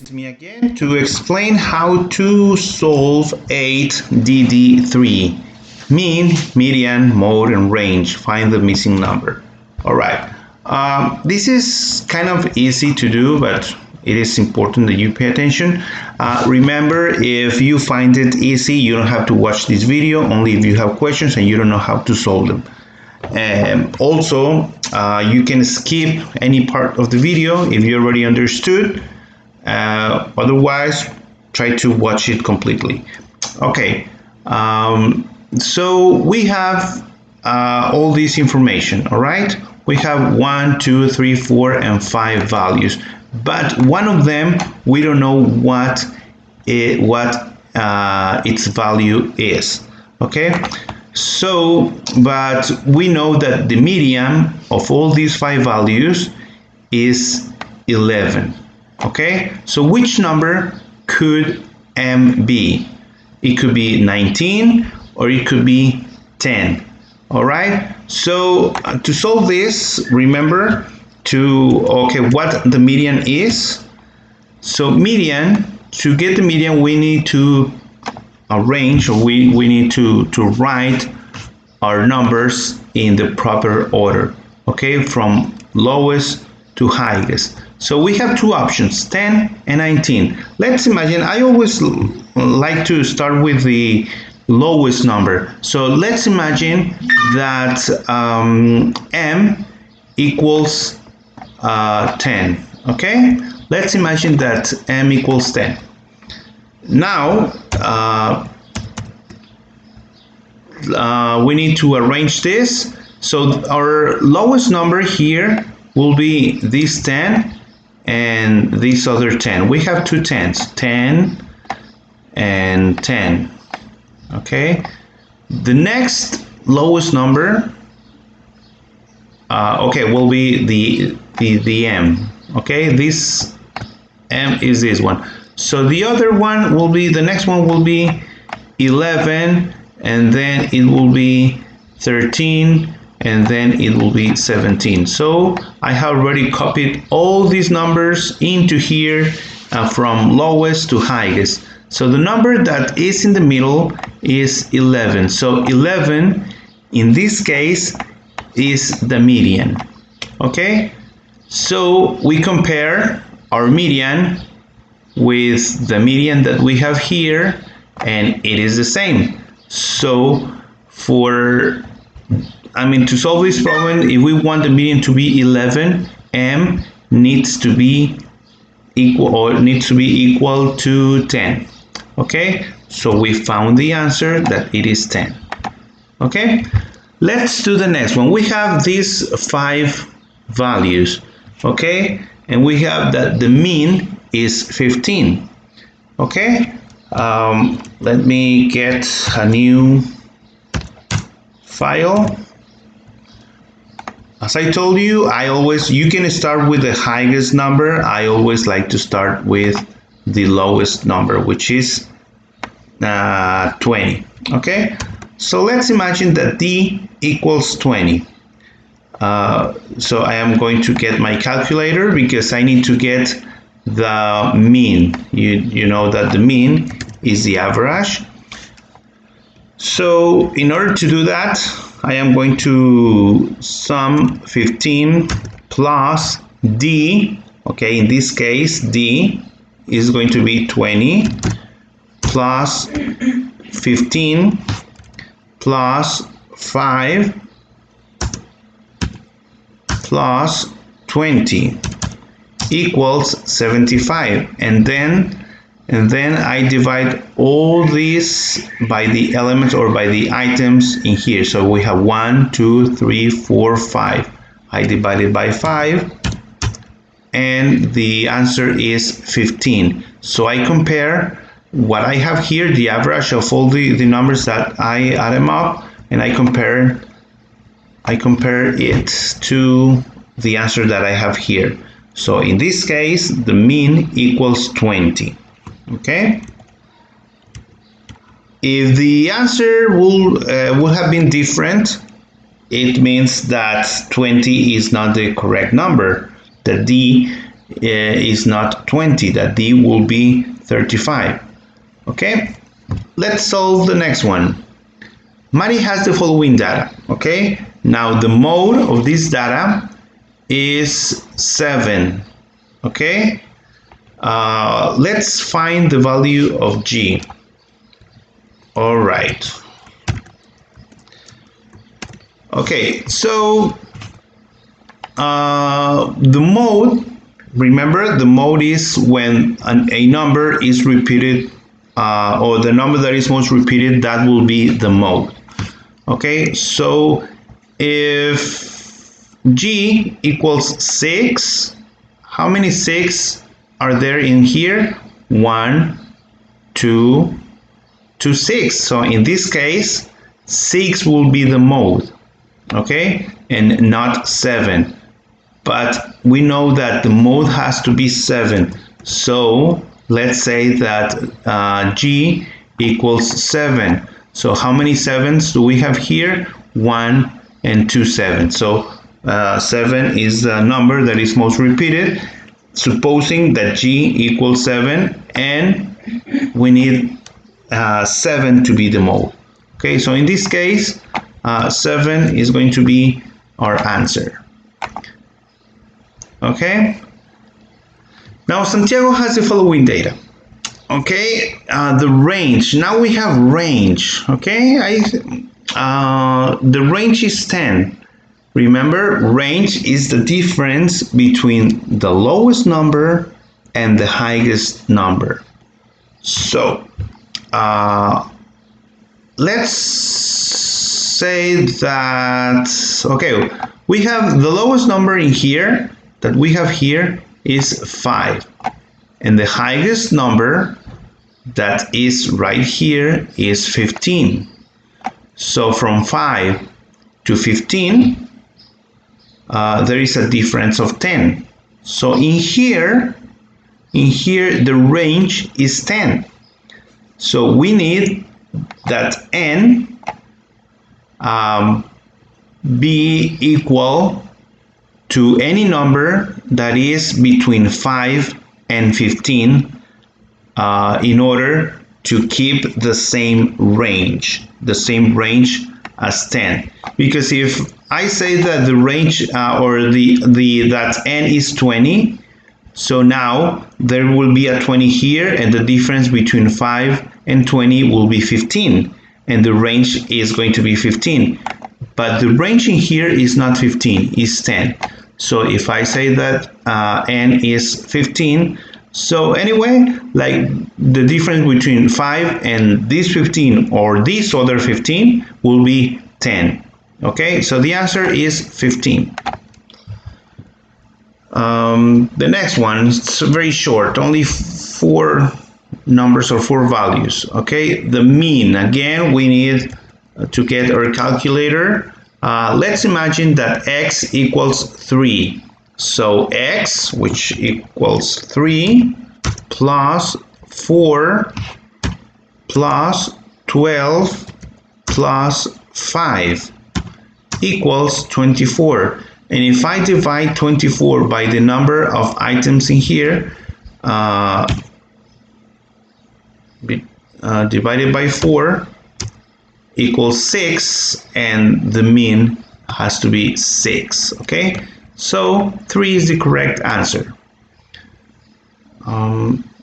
Me again to explain how to solve 8.DD.3. Mean, median, mode, and range. Find the missing number. Alright, this is kind of easy to do, but it is important that you pay attention. Remember, if you find it easy, you don't have to watch this video, only if you have questions and you don't know how to solve them. Also, you can skip any part of the video if you already understood. Otherwise, try to watch it completely. Okay, so we have all this information, all right? We have 1, 2, 3, 4, and 5 values, but one of them we don't know what its value is. Okay, so but we know that the median of all these 5 values is 11. Okay, so which number could M be? It could be 19 or it could be 10. All right, so to solve this, remember what the median is. So median, to get the median, we need to arrange, or we need to write our numbers in the proper order, okay, from lowest to highest. So we have two options, 10 and 19. Let's imagine, I always like to start with the lowest number. So let's imagine that M equals 10, okay? Let's imagine that M equals 10. Now, we need to arrange this. So our lowest number here will be this 10 and this other 10. We have two 10s, 10 and 10. Okay, the next lowest number will be the M. Okay, this M is this one. So the other one will be, the next one will be 11, and then it will be 13, and then it will be 17. So I have already copied all these numbers into here from lowest to highest. So the number that is in the middle is 11. So 11 in this case is the median. Okay, so we compare our median with the median that we have here, and it is the same. So to solve this problem, if we want the median to be 11, M needs to be equal to 10. Okay, so we found the answer that it is 10. Okay, let's do the next one. We have these 5 values, okay, and we have that the mean is 15. Okay, let me get a new file. As I told you, you can start with the highest number. I always like to start with the lowest number, which is 20. Okay, so let's imagine that D equals 20. So I am going to get my calculator because I need to get the mean. You know that the mean is the average. So in order to do that, I am going to sum 15 plus D. Okay, in this case, D is going to be 20 plus 15 plus 5 plus 20 equals 75, and then I divide all these by the elements or by the items in here. So we have 1, 2, 3, 4, 5. I divide it by 5, and the answer is 15. So I compare what I have here, the average of all the numbers that I add them up, and I compare it to the answer that I have here. So in this case, the mean equals 20. Okay. If the answer would have been different, it means that 20 is not the correct number. The D is not 20, that D will be 35. Okay, let's solve the next one. Mari has the following data. Okay, now the mode of this data is 7. Okay, let's find the value of G. All right. Okay, so the mode, remember, the mode is when a number is repeated, or the number that is most repeated, that will be the mode. Okay, so if G equals 6, how many 6 are there in here? 1, 2, 6. So in this case, 6 will be the mode, okay, and not 7. But we know that the mode has to be 7. So let's say that G equals 7. So how many 7s do we have here? 1 and 2 7s. So 7 is the number that is most repeated, supposing that G equals 7, and we need 7 to be the mode. Okay, so in this case, 7 is going to be our answer. Okay, now Santiago has the following data. Okay, the range, now we have range. Okay, the range is 10. Remember, range is the difference between the lowest number and the highest number. So let's say that, okay, we have the lowest number in here that we have here is 5, and the highest number that is right here is 15. So from 5 to 15 there is a difference of 10. So in here the range is 10. So we need that n be equal to any number that is between 5 and 15 in order to keep the same range as 10. Because if I say that the range that n is 20, so now there will be a 20 here, and the difference between 5 and 20 will be 15, and the range is going to be 15. But the range in here is not 15, it's 10. So if I say that n is 15, so anyway, like the difference between 5 and this 15 or this other 15 will be 10. Okay, so the answer is 15. The next one is very short, only 4 numbers or 4 values. Okay, the mean, again we need to get our calculator. Let's imagine that x equals 3. So x, which equals 3, plus 4 plus 12 plus 5 equals 24. And if I divide 24 by the number of items in here, divided by 4 equals 6, and the mean has to be 6. Okay, so 3 is the correct answer.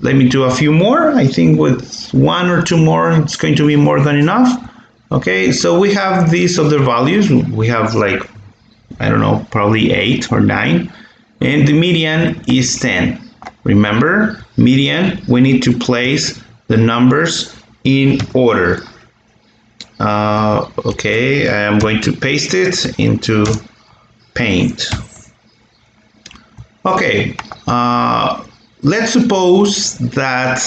Let me do a few more. I think with 1 or 2 more it's going to be more than enough. Okay, so we have these other values. We have, like, I don't know, probably 8 or 9, and the median is 10. Remember, median, we need to place the numbers in order. Okay, I am going to paste it into Paint. Okay, let's suppose that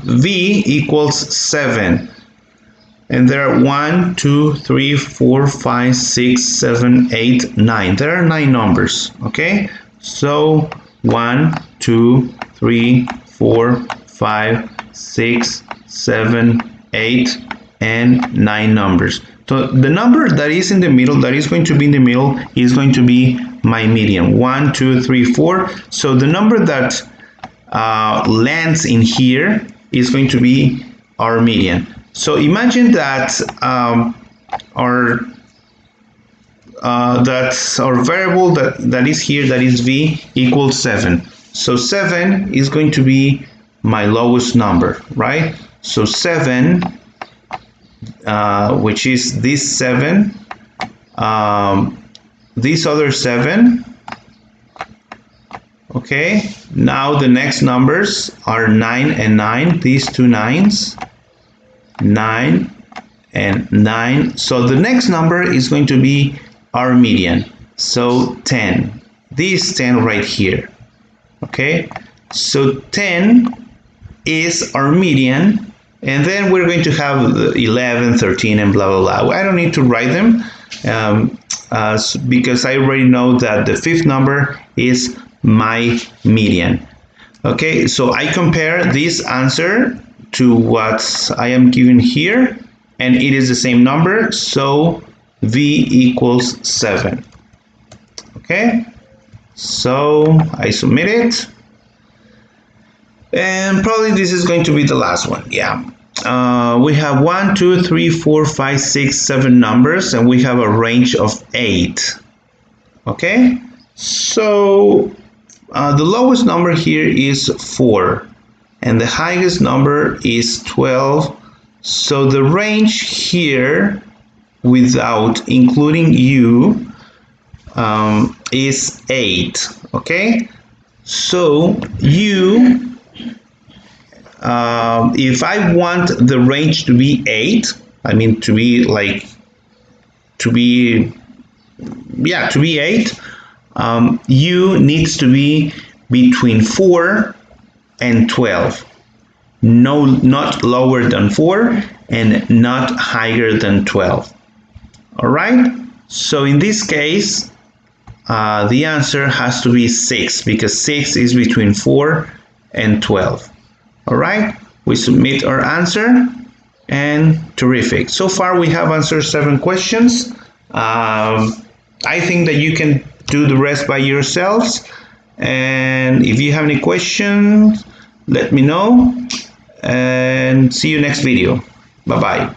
V equals 7. And there are 1, 2, 3, 4, 5, 6, 7, 8, 9. There are 9 numbers. Okay, so 1, 2, 3, 4, 5, 6, 7, 8, and 9 numbers. So the number that is in the middle, that is going to be in the middle, is going to be my median. 1, 2, 3, 4. So the number that lands in here is going to be our median. So imagine that that's our variable that is here, that is v, equals 7. So 7 is going to be my lowest number, right? So 7, which is this 7, this other 7. Okay, now the next numbers are 9 and 9, these two 9s, 9 and 9. So the next number is going to be our median, so 10, this 10 right here. Okay, so 10 is our median, and then we're going to have 11, 13, and blah, blah, blah. I don't need to write them because I already know that the fifth number is my median. Okay, so I compare this answer to what I am given here, and it is the same number, so v equals 7. Okay, so I submit it, and probably this is going to be the last one. Yeah, we have 1, 2, 3, 4, 5, 6, 7 numbers, and we have a range of 8. Okay, so the lowest number here is 4, and the highest number is 12. So the range here, without including u, is 8. Okay, so u, if I want the range to be 8, I mean to be 8, u needs to be between 4 and 12. No, not lower than 4 and not higher than 12. All right, so in this case, the answer has to be 6, because 6 is between 4 and 12. All right, we submit our answer, and terrific. So far we have answered 7 questions. I think that you can do the rest by yourselves, and if you have any questions, let me know, and see you next video. Bye bye.